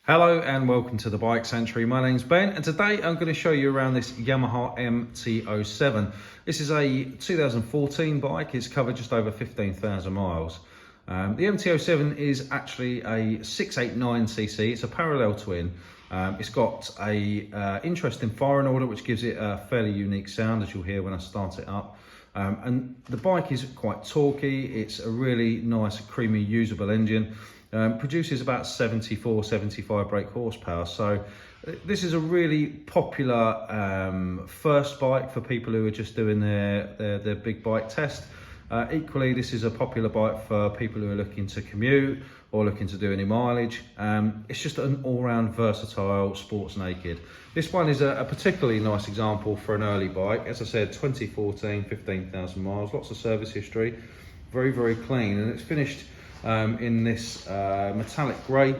Hello and welcome to the Bike Sanctuary. My name's Ben and today I'm going to show you around this Yamaha MT07. This is a 2014 bike. It's covered just over 15,000 miles. The MT07 is actually a 689cc. It's a parallel twin. It's got a interesting firing order which gives it a fairly unique sound, as you'll hear when I start it up. And the bike is quite torquey. It's a really nice, creamy, usable engine. Produces about 74-75 brake horsepower, so this is a really popular first bike for people who are just doing their big bike test. Equally, this is a popular bike for people who are looking to commute or looking to do any mileage. It's just an all-round versatile sports naked. This one is a particularly nice example for an early bike. As I said, 2014, 15,000 miles, lots of service history, very clean, and it's finished in this metallic grey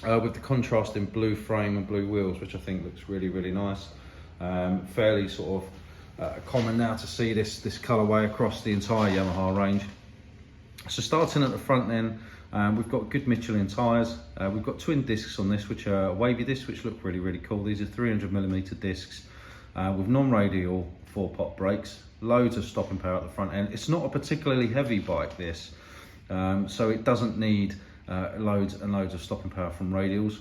with the contrasting blue frame and blue wheels, which I think looks really nice. Fairly sort of common now to see this colourway across the entire Yamaha range. So starting at the front then, we've got good Michelin tyres. We've got twin discs on this, which are wavy discs, which look really cool. These are 300mm discs with non-radial 4-pot brakes, loads of stopping power at the front end. It's not a particularly heavy bike, this. So it doesn't need loads and loads of stopping power from radials.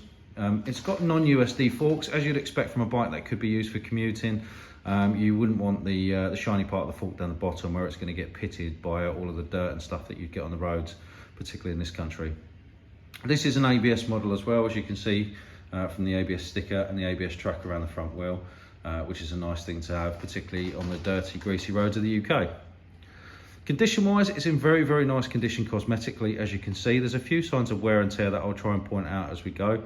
It's got non-USD forks, as you'd expect from a bike that could be used for commuting. You wouldn't want the shiny part of the fork down the bottom where it's going to get pitted by all of the dirt and stuff that you'd get on the roads, particularly in this country. This is an ABS model as well, as you can see from the ABS sticker and the ABS track around the front wheel, which is a nice thing to have, particularly on the dirty, greasy roads of the UK. Condition-wise, it's in very nice condition cosmetically, as you can see. There's a few signs of wear and tear that I'll try and point out as we go.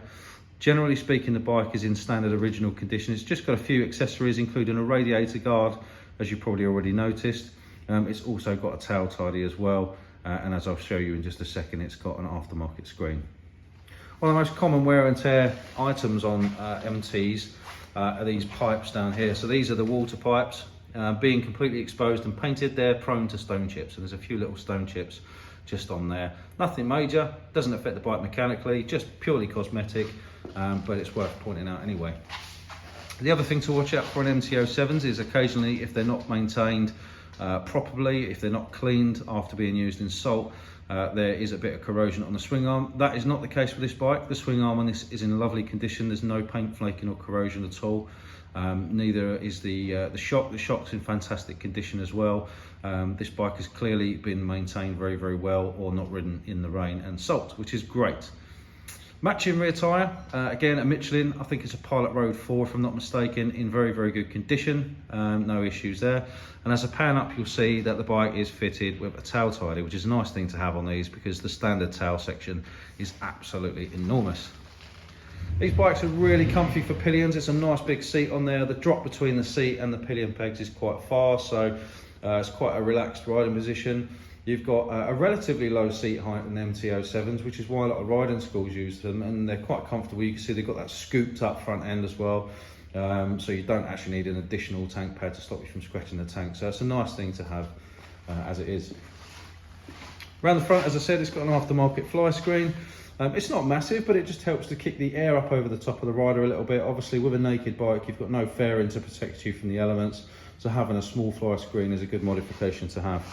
Generally speaking, the bike is in standard original condition. It's just got a few accessories, including a radiator guard, as you probably already noticed. It's also got a tail tidy as well, and as I'll show you in just a second, it's got an aftermarket screen. One of the most common wear and tear items on MTs are these pipes down here. So these are the water pipes. Being completely exposed and painted, they're prone to stone chips, and there's a few little stone chips just on there. Nothing major, doesn't affect the bike mechanically, just purely cosmetic, but it's worth pointing out anyway. The other thing to watch out for in MT07s is occasionally, if they're not maintained properly, if they're not cleaned after being used in salt, there is a bit of corrosion on the swing arm. That is not the case with this bike. The swing arm on this is in lovely condition. There's no paint flaking or corrosion at all. Neither is the shock. The shock's in fantastic condition as well. This bike has clearly been maintained very well, or not ridden in the rain and salt, which is great. Matching rear tyre, again a Michelin. I think it's a Pilot Road 4 if I'm not mistaken, in very good condition. No issues there. And as I pan up, you'll see that the bike is fitted with a tail tidy, which is a nice thing to have on these because the standard tail section is absolutely enormous. These bikes are really comfy for pillions. It's a nice big seat on there. The drop between the seat and the pillion pegs is quite far, so it's quite a relaxed riding position. You've got a relatively low seat height in MT07s, which is why a lot of riding schools use them, and they're quite comfortable. You can see they've got that scooped up front end as well, so you don't actually need an additional tank pad to stop you from scratching the tank. So it's a nice thing to have as it is. Around the front, as I said, it's got an aftermarket fly screen. It's not massive, but it just helps to kick the air up over the top of the rider a little bit. Obviously, with a naked bike, you've got no fairing to protect you from the elements, so having a small fly screen is a good modification to have.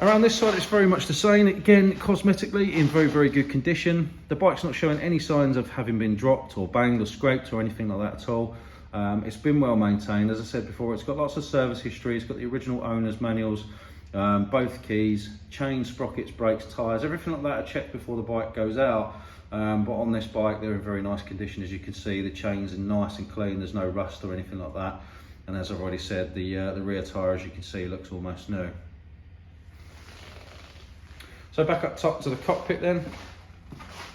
Around this side, it's very much the same. Again, cosmetically, in very good condition. The bike's not showing any signs of having been dropped or banged or scraped or anything like that at all. It's been well maintained. As I said before, it's got lots of service history. It's got the original owner's manuals. Both keys, chains, sprockets, brakes, tyres, everything like that are checked before the bike goes out. But on this bike, they're in very nice condition. As you can see, the chains are nice and clean. There's no rust or anything like that. And as I've already said, the rear tyre, as you can see, looks almost new. So back up top to the cockpit then.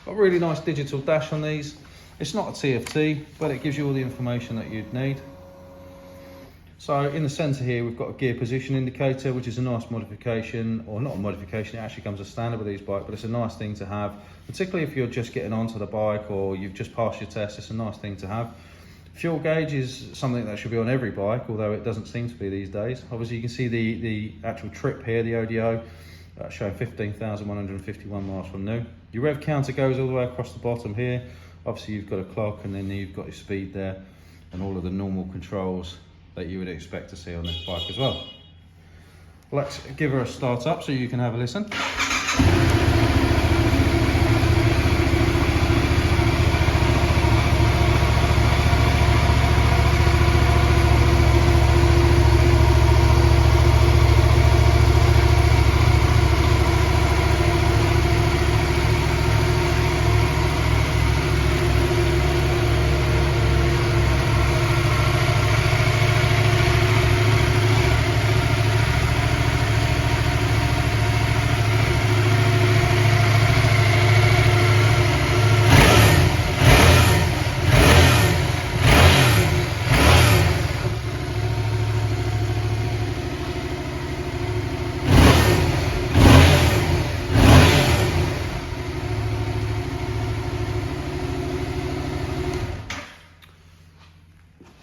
Got a really nice digital dash on these. It's not a TFT, but it gives you all the information that you'd need. So in the centre here, we've got a gear position indicator, which is a nice modification, or not a modification, it actually comes as standard with these bikes, but it's a nice thing to have, particularly if you're just getting onto the bike or you've just passed your test. It's a nice thing to have. Fuel gauge is something that should be on every bike, although it doesn't seem to be these days. Obviously you can see the actual trip here, the ODO. showing 15,151 miles from new. Your rev counter goes all the way across the bottom here. Obviously you've got a clock, and then you've got your speed there, and all of the normal controls that you would expect to see on this bike as well. Let's give her a start up so you can have a listen.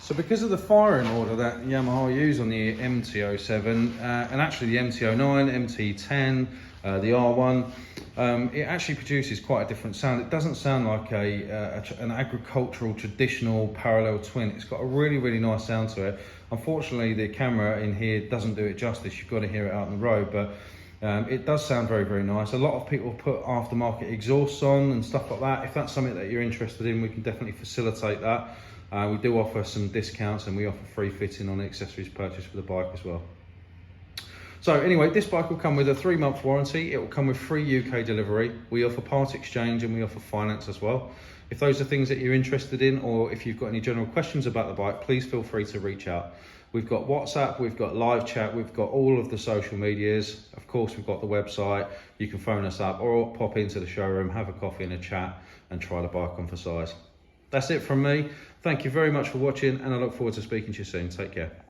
So because of the firing order that Yamaha use on the MT07 and actually the MT09, MT10, the R1, it actually produces quite a different sound. It doesn't sound like an agricultural traditional parallel twin. It's got a really nice sound to it. Unfortunately, the camera in here doesn't do it justice. You've got to hear it out on the road, but it does sound very nice. A lot of people put aftermarket exhausts on and stuff like that. If that's something that you're interested in, we can definitely facilitate that. We do offer some discounts, and we offer free fitting on accessories purchased for the bike as well. So anyway, this bike will come with a 3-month warranty. It will come with free UK delivery. We offer part exchange, and we offer finance as well. If those are things that you're interested in, or if you've got any general questions about the bike, please feel free to reach out. We've got WhatsApp, we've got live chat, we've got all of the social medias. Of course, we've got the website. You can phone us up or pop into the showroom, have a coffee and a chat, and try the bike on for size. That's it from me. Thank you very much for watching, and I look forward to speaking to you soon. Take care.